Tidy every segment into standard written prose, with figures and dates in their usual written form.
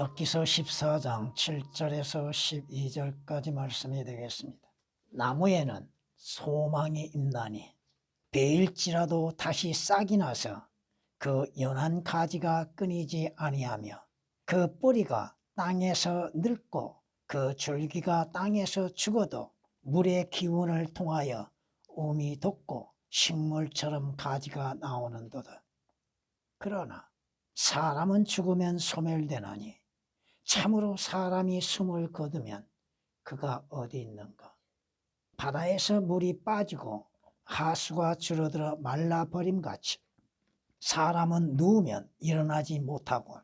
엽기서 14장 7절에서 12절까지 말씀이 되겠습니다. 나무에는 소망이 있나니 베일지라도 다시 싹이 나서 그 연한 가지가 끊이지 아니하며 그 뿌리가 땅에서 늙고 그 줄기가 땅에서 죽어도 물의 기운을 통하여 움이 돋고 식물처럼 가지가 나오는도다. 그러나 사람은 죽으면 소멸되나니 참으로 사람이 숨을 거두면 그가 어디 있는가? 바다에서 물이 빠지고 하수가 줄어들어 말라버림같이 사람은 누우면 일어나지 못하고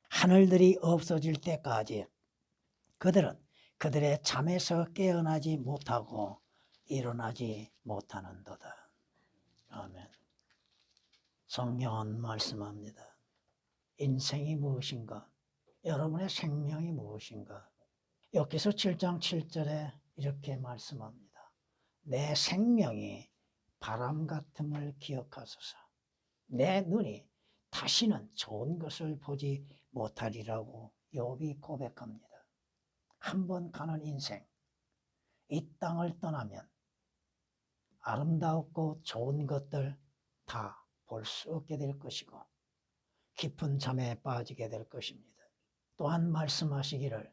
하늘들이 없어질 때까지 그들은 그들의 잠에서 깨어나지 못하고 일어나지 못하는도다. 아멘. 성경은 말씀합니다. 인생이 무엇인가? 여러분의 생명이 무엇인가? 엽기서 7장 7절에 이렇게 말씀합니다. 내 생명이 바람 같음을 기억하소서. 내 눈이 다시는 좋은 것을 보지 못하리라고 욥이 고백합니다. 한 번 가는 인생, 이 땅을 떠나면 아름다웠고 좋은 것들 다 볼 수 없게 될 것이고 깊은 잠에 빠지게 될 것입니다. 또한 말씀하시기를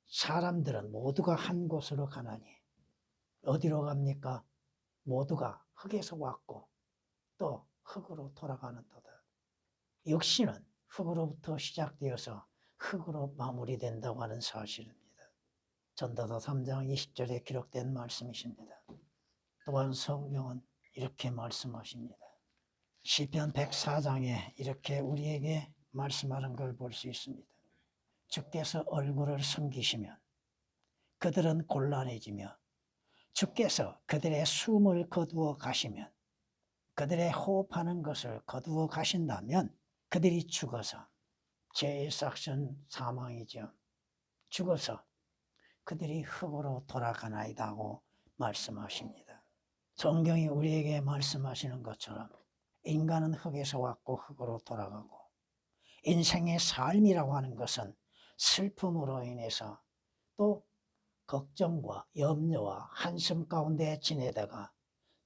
사람들은 모두가 한 곳으로 가나니 어디로 갑니까? 모두가 흙에서 왔고 또 흙으로 돌아가는도다. 육신은 흙으로부터 시작되어서 흙으로 마무리된다고 하는 사실입니다. 전도서 3장 20절에 기록된 말씀이십니다. 또한 성경은 이렇게 말씀하십니다. 시편 104장에 이렇게 우리에게 말씀하는 걸 볼 수 있습니다. 주께서 얼굴을 숨기시면 그들은 곤란해지며 주께서 그들의 숨을 거두어 가시면 그들의 호흡하는 것을 거두어 가신다면 그들이 죽어서 죄의 삭은 사망이죠. 죽어서 그들이 흙으로 돌아가나이다 고 말씀하십니다. 성경이 우리에게 말씀하시는 것처럼 인간은 흙에서 왔고 흙으로 돌아가고 인생의 삶이라고 하는 것은 슬픔으로 인해서 또 걱정과 염려와 한숨 가운데 지내다가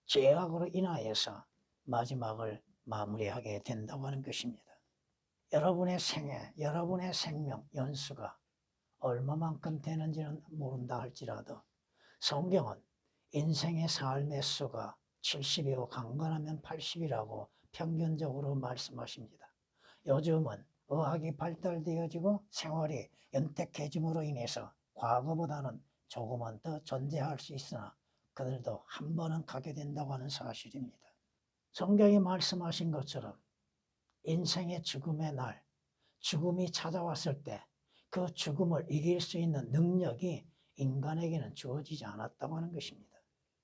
죄악으로 인하여서 마지막을 마무리하게 된다고 하는 것입니다. 여러분의 생애, 여러분의 생명 연수가 얼마만큼 되는지는 모른다 할지라도 성경은 인생의 삶의 수가 70이고 강건하면 80이라고 평균적으로 말씀하십니다. 요즘은 의학이 발달되어지고 생활이 연택해짐으로 인해서 과거보다는 조금은 더 존재할 수 있으나 그들도 한 번은 가게 된다고 하는 사실입니다. 성경이 말씀하신 것처럼 인생의 죽음의 날, 죽음이 찾아왔을 때 그 죽음을 이길 수 있는 능력이 인간에게는 주어지지 않았다고 하는 것입니다.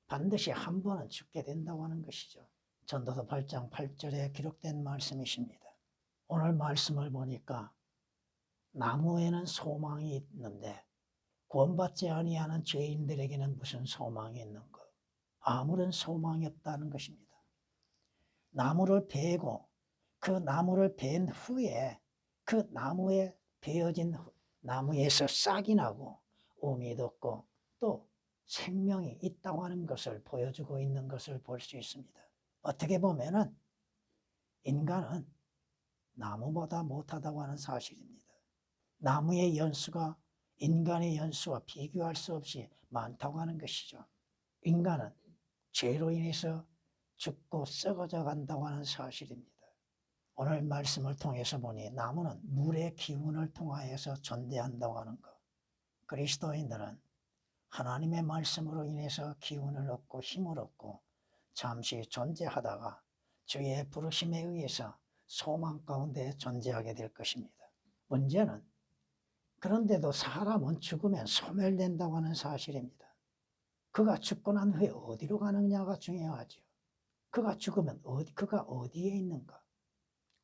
반드시 한 번은 죽게 된다고 하는 것이죠. 전도서 8장 8절에 기록된 말씀이십니다. 오늘 말씀을 보니까 나무에는 소망이 있는데 구원받지 아니하는 죄인들에게는 무슨 소망이 있는가? 아무런 소망이 없다는 것입니다. 나무를 베고 그 나무를 벤 후에 그 나무에 베어진 나무에서 싹이 나고 움이 돋고 또 생명이 있다고 하는 것을 보여주고 있는 것을 볼 수 있습니다. 어떻게 보면은 인간은 나무보다 못하다고 하는 사실입니다. 나무의 연수가 인간의 연수와 비교할 수 없이 많다고 하는 것이죠. 인간은 죄로 인해서 죽고 썩어져 간다고 하는 사실입니다. 오늘 말씀을 통해서 보니 나무는 물의 기운을 통하여서 존재한다고 하는 것. 그리스도인들은 하나님의 말씀으로 인해서 기운을 얻고 힘을 얻고 잠시 존재하다가 주의 부르심에 의해서 소망 가운데 존재하게 될 것입니다. 문제는 그런데도 사람은 죽으면 소멸된다고 하는 사실입니다. 그가 죽고 난 후에 어디로 가느냐가 중요하죠. 그가 죽으면 그가 어디에 있는가?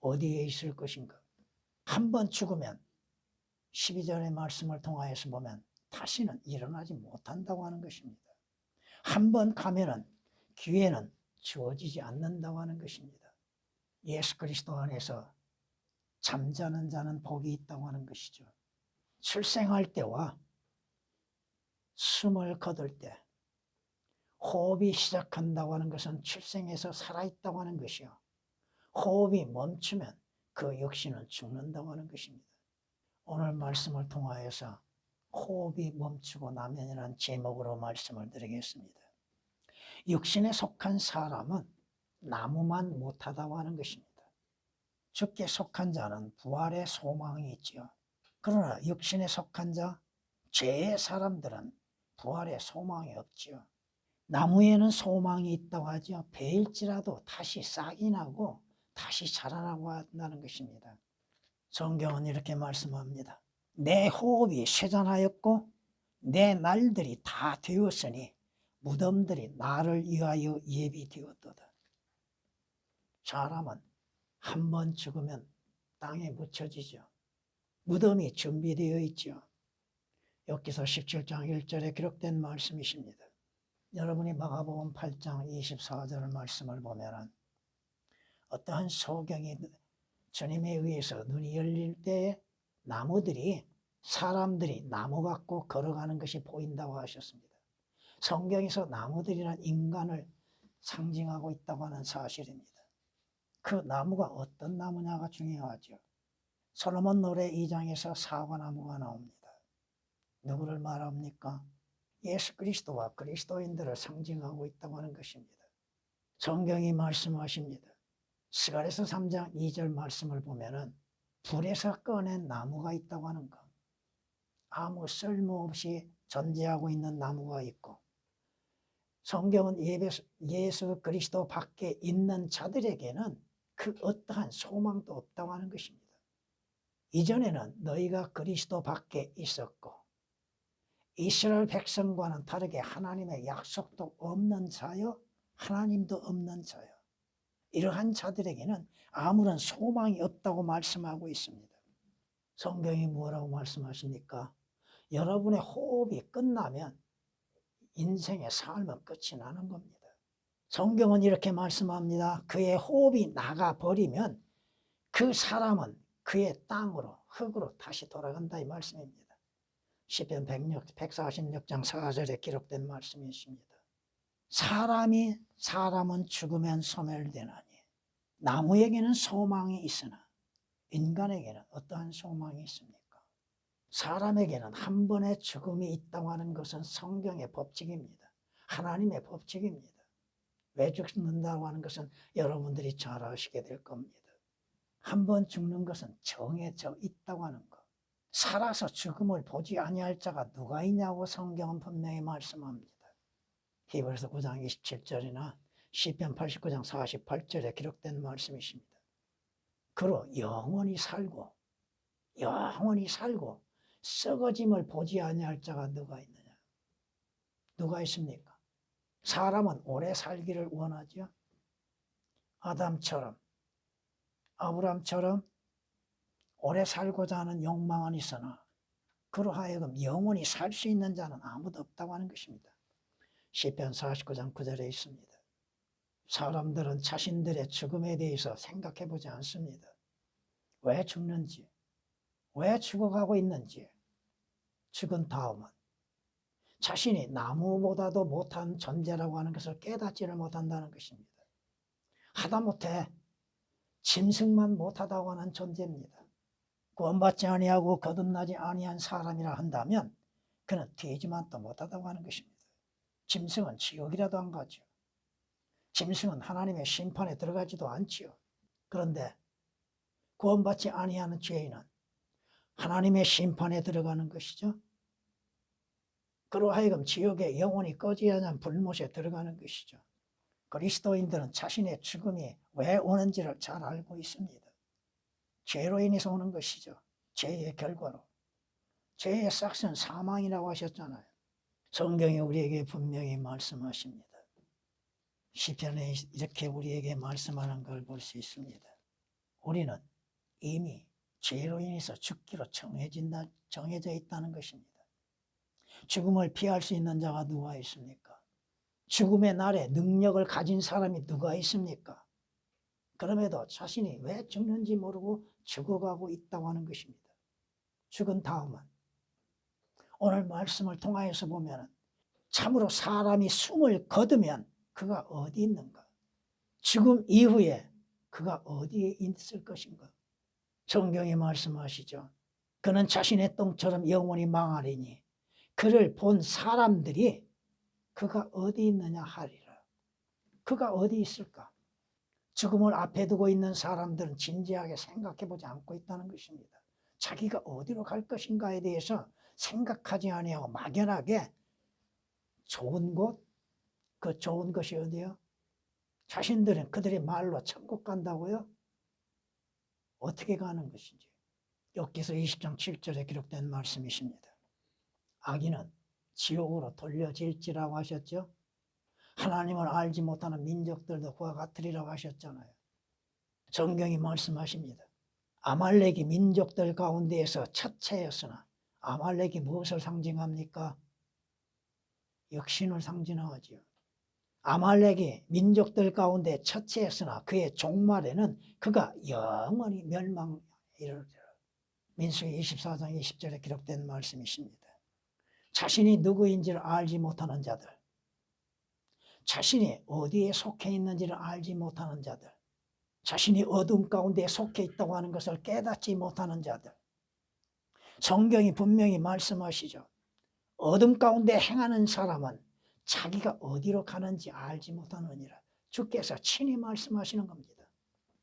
어디에 있을 것인가? 한 번 죽으면 12절의 말씀을 통하여서 보면 다시는 일어나지 못한다고 하는 것입니다. 한 번 가면은 기회는 주어지지 않는다고 하는 것입니다. 예수 그리스도 안에서 잠자는 자는 복이 있다고 하는 것이죠. 출생할 때와 숨을 거둘 때 호흡이 시작한다고 하는 것은 출생해서 살아있다고 하는 것이요. 호흡이 멈추면 그 역시는 죽는다고 하는 것입니다. 오늘 말씀을 통하여서 호흡이 멈추고 나면이라는 제목으로 말씀을 드리겠습니다. 육신에 속한 사람은 나무만 못하다고 하는 것입니다. 죽게 속한 자는 부활의 소망이 있지요. 그러나 육신에 속한 자, 죄의 사람들은 부활의 소망이 없지요. 나무에는 소망이 있다고 하죠. 베일지라도 다시 싹이 나고 다시 자라나고 한다는 것입니다. 성경은 이렇게 말씀합니다. 내 호흡이 쇠잔하였고 내 날들이 다 되었으니 무덤들이 나를 위하여 예비되었도다. 사람은 한 번 죽으면 땅에 묻혀지죠. 무덤이 준비되어 있죠. 욥기서 17장 1절에 기록된 말씀이십니다. 여러분이 마가복음 8장 24절 말씀을 보면 어떠한 소경이 주님에 의해서 눈이 열릴 때에 나무들이 사람들이 나무 갖고 걸어가는 것이 보인다고 하셨습니다. 성경에서 나무들이란 인간을 상징하고 있다고 하는 사실입니다. 그 나무가 어떤 나무냐가 중요하죠. 솔로몬 노래 2장에서 사과나무가 나옵니다. 누구를 말합니까? 예수 그리스도와 그리스도인들을 상징하고 있다고 하는 것입니다. 성경이 말씀하십니다. 스가랴서 3장 2절 말씀을 보면은 불에서 꺼낸 나무가 있다고 하는 것. 아무 쓸모없이 존재하고 있는 나무가 있고, 성경은 예수 그리스도 밖에 있는 자들에게는 그 어떠한 소망도 없다고 하는 것입니다. 이전에는 너희가 그리스도 밖에 있었고 이스라엘 백성과는 다르게 하나님의 약속도 없는 자여 하나님도 없는 자여, 이러한 자들에게는 아무런 소망이 없다고 말씀하고 있습니다. 성경이 뭐라고 말씀하십니까? 여러분의 호흡이 끝나면 인생의 삶은 끝이 나는 겁니다. 성경은 이렇게 말씀합니다. 그의 호흡이 나가버리면 그 사람은 그의 땅으로, 흙으로 다시 돌아간다 이 말씀입니다. 시편 146장 4절에 기록된 말씀이십니다. 사람은 죽으면 소멸되나니 나무에게는 소망이 있으나 인간에게는 어떠한 소망이 있습니까? 사람에게는 한 번의 죽음이 있다고 하는 것은 성경의 법칙입니다. 하나님의 법칙입니다. 왜 죽는다고 하는 것은 여러분들이 잘 아시게 될 겁니다. 한 번 죽는 것은 정해져 있다고 하는 것. 살아서 죽음을 보지 아니할 자가 누가 있냐고 성경은 분명히 말씀합니다. 히브리서 9장 27절이나 시편 89장 48절에 기록된 말씀이십니다. 그로 영원히 살고 썩어짐을 보지 아니할 자가 누가 있느냐? 누가 있습니까? 사람은 오래 살기를 원하죠. 아담처럼, 아브람처럼 오래 살고자 하는 욕망은 있으나 그로 하여금 영원히 살 수 있는 자는 아무도 없다고 하는 것입니다. 시편 49장 9절에 있습니다. 사람들은 자신들의 죽음에 대해서 생각해 보지 않습니다. 왜 죽는지, 왜 죽어가고 있는지, 죽은 다음은 자신이 나무보다도 못한 존재라고 하는 것을 깨닫지를 못한다는 것입니다. 하다못해 짐승만 못하다고 하는 존재입니다. 구원받지 아니하고 거듭나지 아니한 사람이라 한다면 그는 돼지만도 못하다고 하는 것입니다. 짐승은 지옥이라도 안 가죠. 짐승은 하나님의 심판에 들어가지도 않지요. 그런데 구원받지 아니하는 죄인은 하나님의 심판에 들어가는 것이죠. 그로 하여금 지옥에 영원히 꺼지지 않는 불못에 들어가는 것이죠. 그리스도인들은 자신의 죽음이 왜 오는지를 잘 알고 있습니다. 죄로 인해서 오는 것이죠. 죄의 결과로. 죄의 싹은 사망이라고 하셨잖아요. 성경이 우리에게 분명히 말씀하십니다. 시편에 이렇게 우리에게 말씀하는 걸 볼 수 있습니다. 우리는 이미 죄로 인해서 죽기로 정해져 있다는 것입니다. 죽음을 피할 수 있는 자가 누가 있습니까? 죽음의 날에 능력을 가진 사람이 누가 있습니까? 그럼에도 자신이 왜 죽는지 모르고 죽어가고 있다고 하는 것입니다. 죽은 다음은 오늘 말씀을 통하여서 보면 참으로 사람이 숨을 거두면 그가 어디 있는가? 죽음 이후에 그가 어디에 있을 것인가? 성경이 말씀하시죠. 그는 자신의 똥처럼 영원히 망하리니 그를 본 사람들이 그가 어디 있느냐 하리라. 그가 어디 있을까? 죽음을 앞에 두고 있는 사람들은 진지하게 생각해 보지 않고 있다는 것입니다. 자기가 어디로 갈 것인가에 대해서 생각하지 아니하고 막연하게 좋은 곳, 그 좋은 것이 어디요? 자신들은 그들의 말로 천국 간다고요? 어떻게 가는 것인지. 욥기서 20장 7절에 기록된 말씀이십니다. 악인은 지옥으로 돌려질지라고 하셨죠. 하나님을 알지 못하는 민족들도 그와 같으리라고 하셨잖아요. 성경이 말씀하십니다. 아말렉이 민족들 가운데에서 첫째였으나 아말렉이 무엇을 상징합니까? 역신을 상징하지요. 아말렉이 민족들 가운데 첫째였으나 그의 종말에는 그가 영원히 멸망에 이르리라. 민수기 24장 20절에 기록된 말씀이십니다. 자신이 누구인지를 알지 못하는 자들, 자신이 어디에 속해 있는지를 알지 못하는 자들, 자신이 어둠 가운데 속해 있다고 하는 것을 깨닫지 못하는 자들, 성경이 분명히 말씀하시죠. 어둠 가운데 행하는 사람은 자기가 어디로 가는지 알지 못하느니라. 주께서 친히 말씀하시는 겁니다.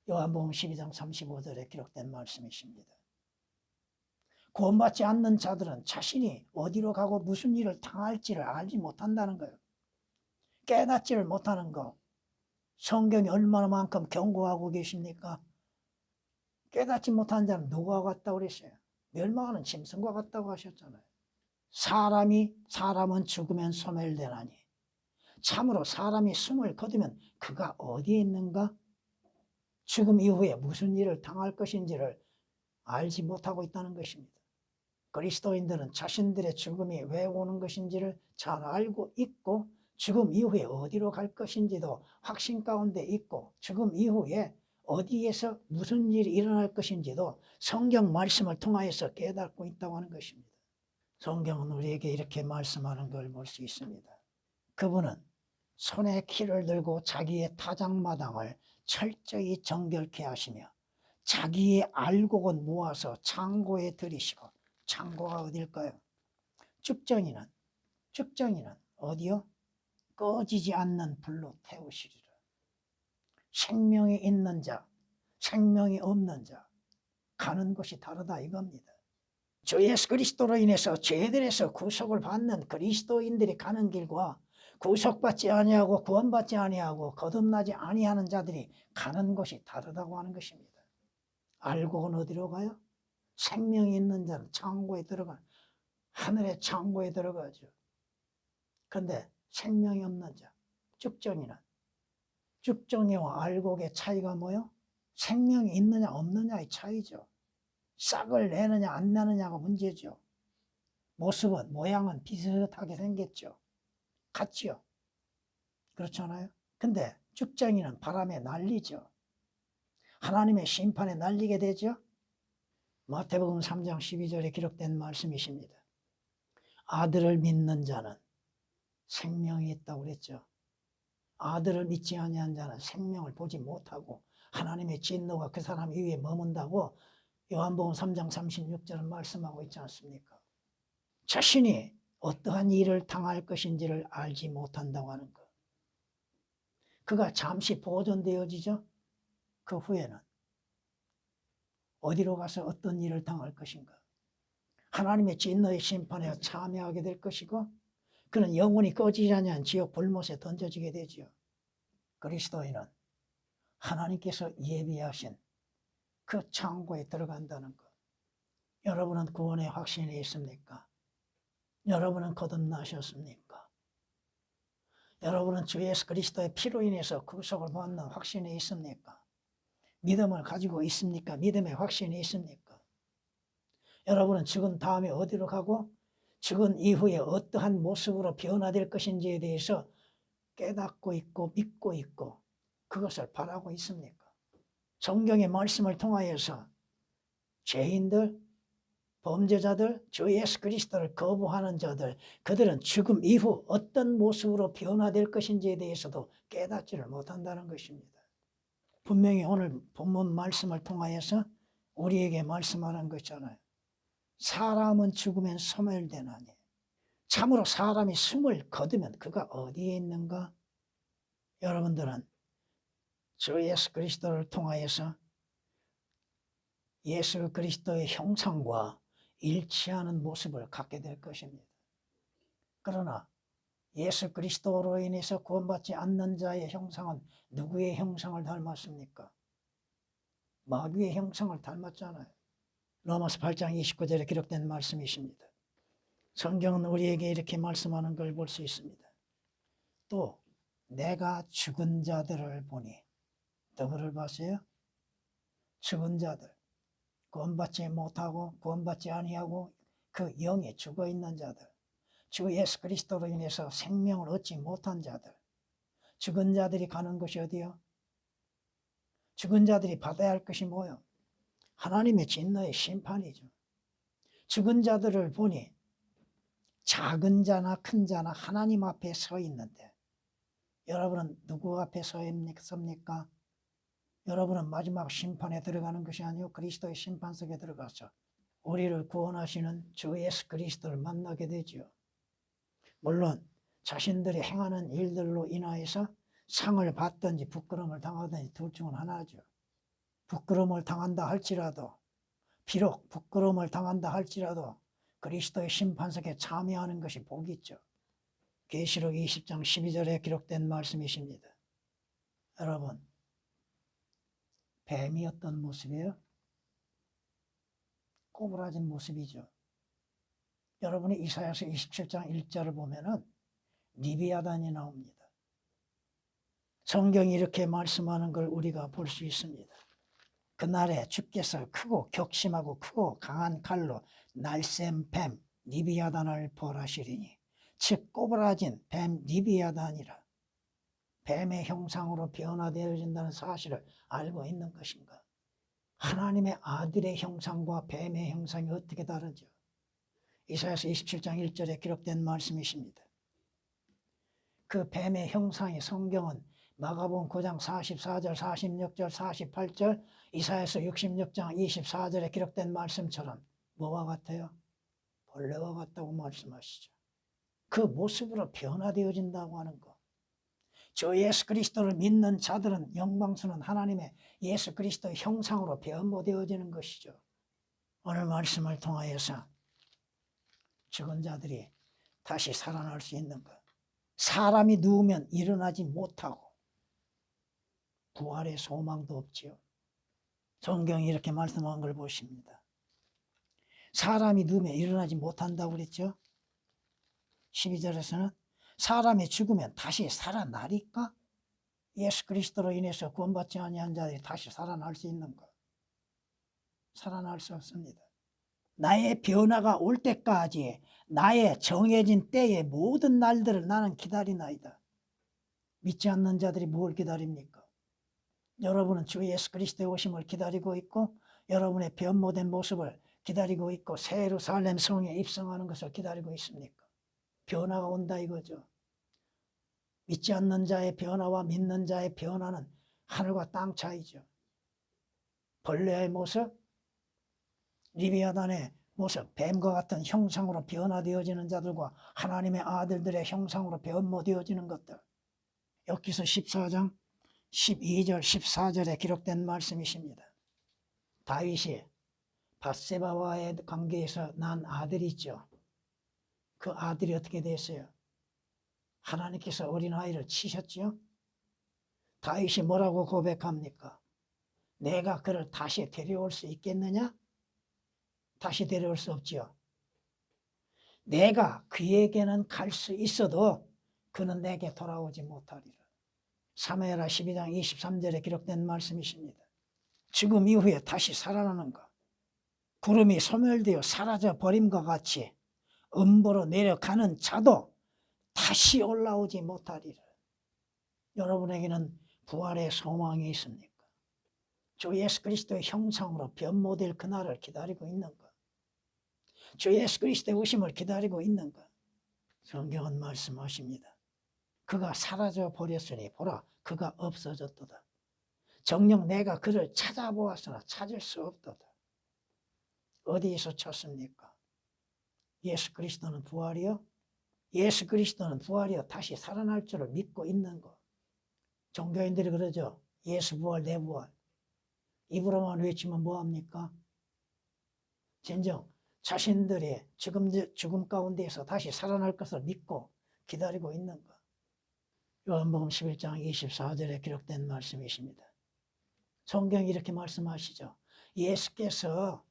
요한복음 12장 35절에 기록된 말씀이십니다. 구원받지 않는 자들은 자신이 어디로 가고 무슨 일을 당할지를 알지 못한다는 거예요. 깨닫지를 못하는 거. 성경이 얼마나만큼 경고하고 계십니까? 깨닫지 못한 자는 누구와 같다고 그랬어요? 멸망하는 짐승과 같다고 하셨잖아요. 사람은 죽으면 소멸되나니 참으로 사람이 숨을 거두면 그가 어디에 있는가? 죽음 이후에 무슨 일을 당할 것인지를 알지 못하고 있다는 것입니다. 그리스도인들은 자신들의 죽음이 왜 오는 것인지를 잘 알고 있고 죽음 이후에 어디로 갈 것인지도 확신 가운데 있고 죽음 이후에 어디에서 무슨 일이 일어날 것인지도 성경 말씀을 통하여서 깨닫고 있다고 하는 것입니다. 성경은 우리에게 이렇게 말씀하는 걸 볼 수 있습니다. 그분은 손에 키를 들고 자기의 타작마당을 철저히 정결케 하시며 자기의 알곡은 모아서 창고에 들이시고, 창고가 어딜까요? 죽정이는 어디요? 꺼지지 않는 불로 태우시리라. 생명이 있는 자, 생명이 없는 자, 가는 곳이 다르다 이겁니다. 주 예수 그리스도로 인해서 죄들에서 구속을 받는 그리스도인들이 가는 길과 구속받지 아니하고 구원받지 아니하고 거듭나지 아니하는 자들이 가는 곳이 다르다고 하는 것입니다. 알곡은 어디로 가요? 생명이 있는 자는 창고에 들어가, 하늘의 창고에 들어가죠. 그런데 생명이 없는 자, 죽정이와 알곡의 차이가 뭐요? 생명이 있느냐 없느냐의 차이죠. 싹을 내느냐 안 내느냐가 문제죠. 모습은, 모양은 비슷하게 생겼죠. 같지요. 그렇잖아요. 근데 죽정이는 바람에 날리죠. 하나님의 심판에 날리게 되죠. 마태복음 3장 12절에 기록된 말씀이십니다. 아들을 믿는 자는 생명이 있다고 그랬죠. 아들을 믿지 아니한 자는 생명을 보지 못하고 하나님의 진노가 그 사람 위에 머문다고 요한복음 3장 36절은 말씀하고 있지 않습니까? 자신이 어떠한 일을 당할 것인지를 알지 못한다고 하는 것. 그가 잠시 보존되어지죠. 그 후에는 어디로 가서 어떤 일을 당할 것인가? 하나님의 진노의 심판에 참여하게 될 것이고 그는 영원히 꺼지지 않는 지옥 불못에 던져지게 되지요. 그리스도인은 하나님께서 예비하신 그 창고에 들어간다는 것. 여러분은 구원의 확신이 있습니까? 여러분은 거듭나셨습니까? 여러분은 주 예수 그리스도의 피로 인해서 구속을 받는 확신이 있습니까? 믿음을 가지고 있습니까? 믿음의 확신이 있습니까? 여러분은 죽은 다음에 어디로 가고 죽은 이후에 어떠한 모습으로 변화될 것인지에 대해서 깨닫고 있고 믿고 있고 그것을 바라고 있습니까? 성경의 말씀을 통하여서 죄인들, 범죄자들, 주 예수 그리스도를 거부하는 자들, 그들은 죽음 이후 어떤 모습으로 변화될 것인지에 대해서도 깨닫지를 못한다는 것입니다. 분명히 오늘 본문 말씀을 통하여서 우리에게 말씀하는 것잖아요. 사람은 죽으면 소멸되나니 참으로 사람이 숨을 거두면 그가 어디에 있는가? 여러분들은 주 예수 그리스도를 통하여서 예수 그리스도의 형상과 일치하는 모습을 갖게 될 것입니다. 그러나 예수 그리스도로 인해서 구원받지 않는 자의 형상은 누구의 형상을 닮았습니까? 마귀의 형상을 닮았잖아요. 로마서 8장 29절에 기록된 말씀이십니다. 성경은 우리에게 이렇게 말씀하는 걸 볼 수 있습니다. 또 내가 죽은 자들을 보니, 누구를 봤어요? 죽은 자들, 구원받지 못하고 구원받지 아니하고 그 영에 죽어있는 자들, 주 예수 그리스도로 인해서 생명을 얻지 못한 자들, 죽은 자들이 가는 곳이 어디요? 죽은 자들이 받아야 할 것이 뭐요? 하나님의 진노의 심판이죠. 죽은 자들을 보니 작은 자나 큰 자나 하나님 앞에 서 있는데, 여러분은 누구 앞에 서 있습니까? 여러분은 마지막 심판에 들어가는 것이 아니요 그리스도의 심판석에 들어가서 우리를 구원하시는 주 예수 그리스도를 만나게 되지요. 물론 자신들이 행하는 일들로 인하여서 상을 받든지 부끄러움을 당하든지 둘 중은 하나죠. 부끄러움을 당한다 할지라도, 비록 부끄러움을 당한다 할지라도 그리스도의 심판석에 참여하는 것이 복이죠. 계시록 20장 12절에 기록된 말씀이십니다. 여러분, 뱀이 어떤 모습이에요? 꼬부라진 모습이죠. 여러분이 이사야서 27장 1절을 보면은 리비아단이 나옵니다. 성경이 이렇게 말씀하는 걸 우리가 볼 수 있습니다. 그날에 주께서 크고 격심하고 크고 강한 칼로 날쌘 뱀 리비아단을 벌하시리니, 즉 꼬부라진 뱀 리비아단이라. 뱀의 형상으로 변화되어진다는 사실을 알고 있는 것인가? 하나님의 아들의 형상과 뱀의 형상이 어떻게 다르죠? 이사야서 27장 1절에 기록된 말씀이십니다. 그 뱀의 형상의 성경은 마가복음 9장 44절, 46절, 48절, 이사야서 66장 24절에 기록된 말씀처럼 뭐와 같아요? 벌레와 같다고 말씀하시죠. 그 모습으로 변화되어진다고 하는 것. 주 예수 그리스도를 믿는 자들은 영광스러운 하나님의 예수 그리스도의 형상으로 변모되어지는 것이죠. 오늘 말씀을 통하여서 죽은 자들이 다시 살아날 수 있는 것. 사람이 누우면 일어나지 못하고 부활의 소망도 없지요. 성경이 이렇게 말씀한 걸 보십니다. 사람이 누우면 일어나지 못한다고 그랬죠. 12절에서는 사람이 죽으면 다시 살아나리까? 예수 그리스도로 인해서 구원받지 아니한 자들이 다시 살아날 수 있는가? 살아날 수 없습니다. 나의 변화가 올 때까지 나의 정해진 때의 모든 날들을 나는 기다리나이다. 믿지 않는 자들이 뭘 기다립니까? 여러분은 주 예수 그리스도의 오심을 기다리고 있고, 여러분의 변모된 모습을 기다리고 있고, 새 예루살렘 성에 입성하는 것을 기다리고 있습니까? 변화가 온다 이거죠. 믿지 않는 자의 변화와 믿는 자의 변화는 하늘과 땅 차이죠. 벌레의 모습, 리비아단의 모습, 뱀과 같은 형상으로 변화되어지는 자들과 하나님의 아들들의 형상으로 변모되어지는 것들. 욥기서 14장 12절 14절에 기록된 말씀이십니다. 다윗이 밧세바와의 관계에서 난 아들이 있죠. 그 아들이 어떻게 됐어요? 하나님께서 어린아이를 치셨죠. 다윗이 뭐라고 고백합니까? 내가 그를 다시 데려올 수 있겠느냐? 다시 데려올 수 없지요. 내가 그에게는 갈 수 있어도 그는 내게 돌아오지 못하리라. 사무엘하 12장 23절에 기록된 말씀이십니다. 죽음 이후에 다시 살아나는 것. 구름이 소멸되어 사라져 버림과 같이 음보로 내려가는 자도 다시 올라오지 못하리라. 여러분에게는 부활의 소망이 있습니까? 주 예수 그리스도의 형상으로 변모될 그날을 기다리고 있는 것. 주 예수 그리스도의 오심을 기다리고 있는가? 성경은 말씀하십니다. 그가 사라져 버렸으니 보라 그가 없어졌도다. 정녕 내가 그를 찾아보았으나 찾을 수 없도다. 어디에서 찾습니까? 예수 그리스도는 부활이요? 예수 그리스도는 부활이요 다시 살아날 줄을 믿고 있는 것. 종교인들이 그러죠. 예수 부활 내 부활. 입으로만 외치면 뭐합니까? 진정 자신들이 죽음 가운데에서 다시 살아날 것을 믿고 기다리고 있는 것. 요한복음 11장 24절에 기록된 말씀이십니다. 성경이 이렇게 말씀하시죠. 예수께서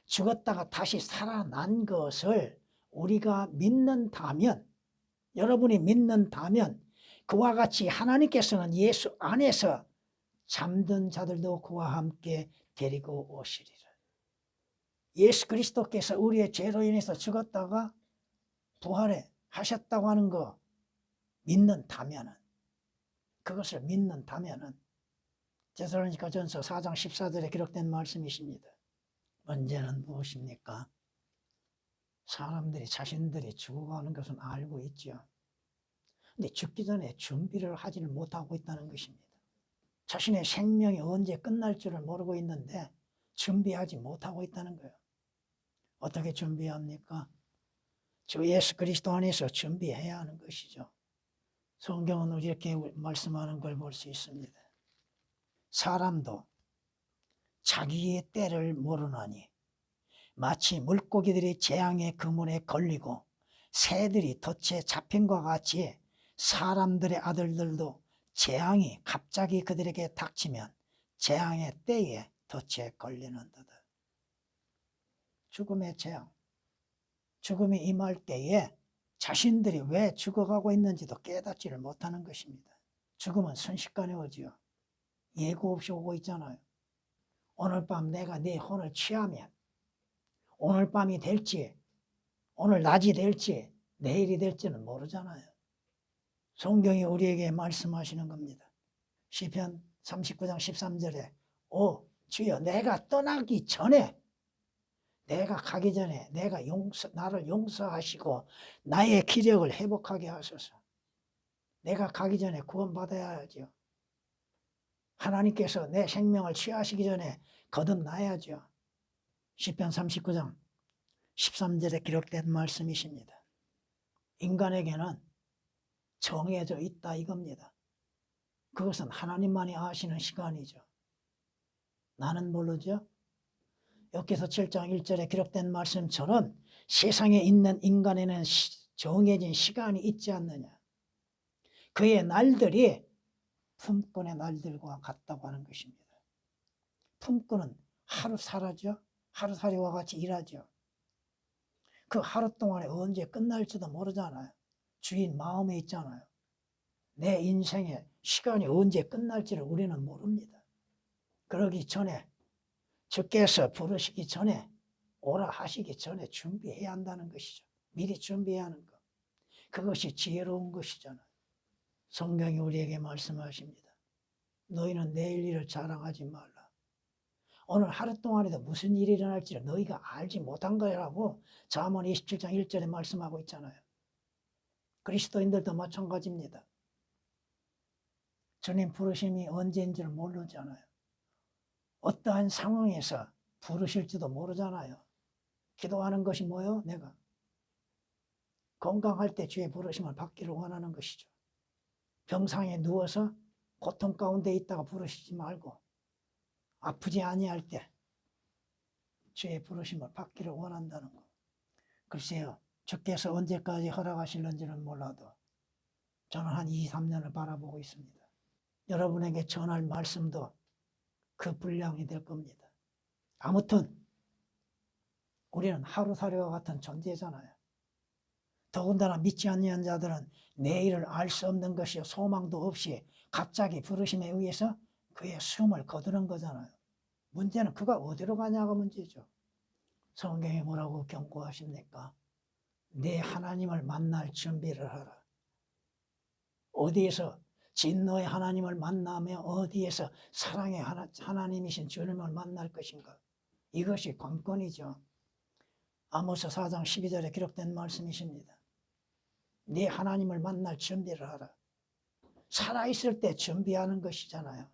죽었다가 다시 살아난 것을 우리가 믿는다면, 여러분이 믿는다면 그와 같이 하나님께서는 예수 안에서 잠든 자들도 그와 함께 데리고 오시리라. 예수 그리스도께서 우리의 죄로 인해서 죽었다가 부활해 하셨다고 하는 거 믿는다면은, 그것을 믿는다면은 데살로니가전서 4장 14절에 기록된 말씀이십니다. 문제는 무엇입니까? 사람들이 자신들이 죽어가는 것은 알고 있죠. 근데 죽기 전에 준비를 하지를 못하고 있다는 것입니다. 자신의 생명이 언제 끝날 줄을 모르고 있는데 준비하지 못하고 있다는 거예요. 어떻게 준비합니까? 주 예수 그리스도 안에서 준비해야 하는 것이죠. 성경은 이렇게 말씀하는 걸 볼 수 있습니다. 사람도 자기의 때를 모르나니 마치 물고기들이 재앙의 그물에 걸리고 새들이 덫에 잡힌과 같이 사람들의 아들들도 재앙이 갑자기 그들에게 닥치면 재앙의 때에 덫에 걸리는도다. 죽음의 재앙, 죽음이 임할 때에 자신들이 왜 죽어가고 있는지도 깨닫지를 못하는 것입니다. 죽음은 순식간에 오지요. 예고 없이 오고 있잖아요. 오늘 밤 내가 네 혼을 취하면 오늘 밤이 될지 오늘 낮이 될지 내일이 될지는 모르잖아요. 성경이 우리에게 말씀하시는 겁니다. 시편 39장 13절에 오 주여 내가 떠나기 전에 내가 가기 전에 나를 용서하시고 나의 기력을 회복하게 하소서. 내가 가기 전에 구원받아야죠. 하나님께서 내 생명을 취하시기 전에 거듭나야죠. 시편 39장 13절에 기록된 말씀이십니다. 인간에게는 정해져 있다 이겁니다. 그것은 하나님만이 아시는 시간이죠. 나는 모르죠. 여기서 7장 1절에 기록된 말씀처럼 세상에 있는 인간에는 정해진 시간이 있지 않느냐. 그의 날들이 품꾼의 날들과 같다고 하는 것입니다. 품꾼은 하루살이죠. 하루살이와 같이 일하죠. 그 하루 동안에 언제 끝날지도 모르잖아요. 주인 마음에 있잖아요. 내 인생의 시간이 언제 끝날지를 우리는 모릅니다. 그러기 전에 주께서 부르시기 전에 오라 하시기 전에 준비해야 한다는 것이죠. 미리 준비해야 하는 것. 그것이 지혜로운 것이잖아요. 성경이 우리에게 말씀하십니다. 너희는 내일 일을 자랑하지 말라. 오늘 하루 동안에도 무슨 일이 일어날지를 너희가 알지 못한 거라고 잠언 27장 1절에 말씀하고 있잖아요. 그리스도인들도 마찬가지입니다. 주님 부르심이 언제인지를 모르잖아요. 어떠한 상황에서 부르실지도 모르잖아요. 기도하는 것이 뭐예요? 내가 건강할 때 주의 부르심을 받기를 원하는 것이죠. 병상에 누워서 고통 가운데 있다가 부르시지 말고 아프지 아니할 때 주의 부르심을 받기를 원한다는 것. 글쎄요. 주께서 언제까지 허락하실는지는 몰라도 저는 한 2, 3년을 바라보고 있습니다. 여러분에게 전할 말씀도 그 분량이 될 겁니다. 아무튼 우리는 하루살이와 같은 존재잖아요. 더군다나 믿지 않는 자들은 내일을 알 수 없는 것이요 소망도 없이 갑자기 부르심에 의해서 그의 숨을 거두는 거잖아요. 문제는 그가 어디로 가냐가 문제죠. 성경이 뭐라고 경고하십니까? 내 하나님을 만날 준비를 하라. 어디에서 진노의 하나님을 만나며 어디에서 사랑의 하나님이신 주님을 만날 것인가? 이것이 관건이죠. 아모스 4장 12절에 기록된 말씀이십니다. 네 하나님을 만날 준비를 하라. 살아있을 때 준비하는 것이잖아요.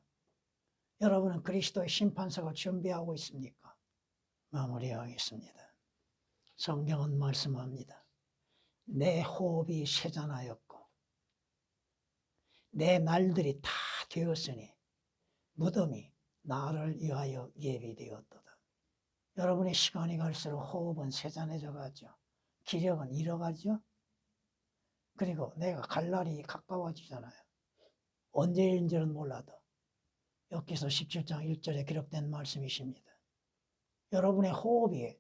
여러분은 그리스도의 심판석을 준비하고 있습니까? 마무리하겠습니다. 성경은 말씀합니다. 내 호흡이 쇠잔하였고 내 날들이 다 되었으니 무덤이 나를 위하여 예비되었도다. 여러분의 시간이 갈수록 호흡은 쇠잔해져 가죠. 기력은 잃어가죠. 그리고 내가 갈 날이 가까워지잖아요. 언제인지는 몰라도 욥기서 17장 1절에 기록된 말씀이십니다. 여러분의 호흡이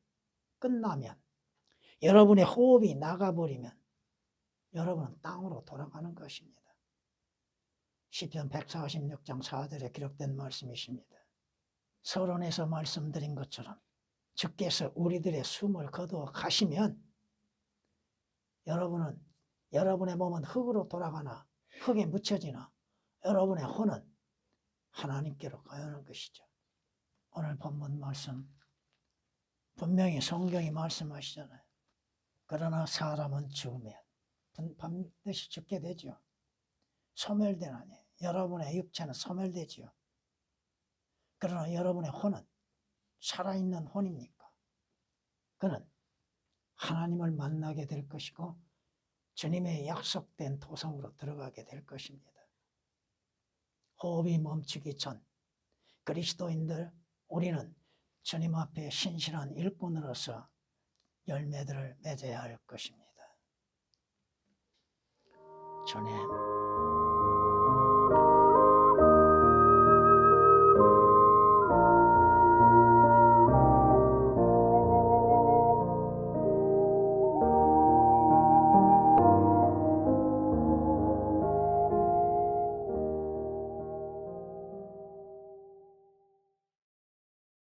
끝나면, 여러분의 호흡이 나가버리면 여러분은 땅으로 돌아가는 것입니다. 시편 146장 4절에 기록된 말씀이십니다. 서론에서 말씀드린 것처럼 주께서 우리들의 숨을 거두어 가시면 여러분의 몸은 흙으로 돌아가나 흙에 묻혀지나 여러분의 혼은 하나님께로 가야 하는 것이죠. 오늘 본문 말씀 분명히 성경이 말씀하시잖아요. 그러나 사람은 죽으면 반드시 죽게 되죠. 소멸되나니 여러분의 육체는 소멸되지요. 그러나 여러분의 혼은 살아있는 혼입니까? 그는 하나님을 만나게 될 것이고 주님의 약속된 도성으로 들어가게 될 것입니다. 호흡이 멈추기 전 그리스도인들 우리는 주님 앞에 신실한 일꾼으로서 열매들을 맺어야 할 것입니다. 주님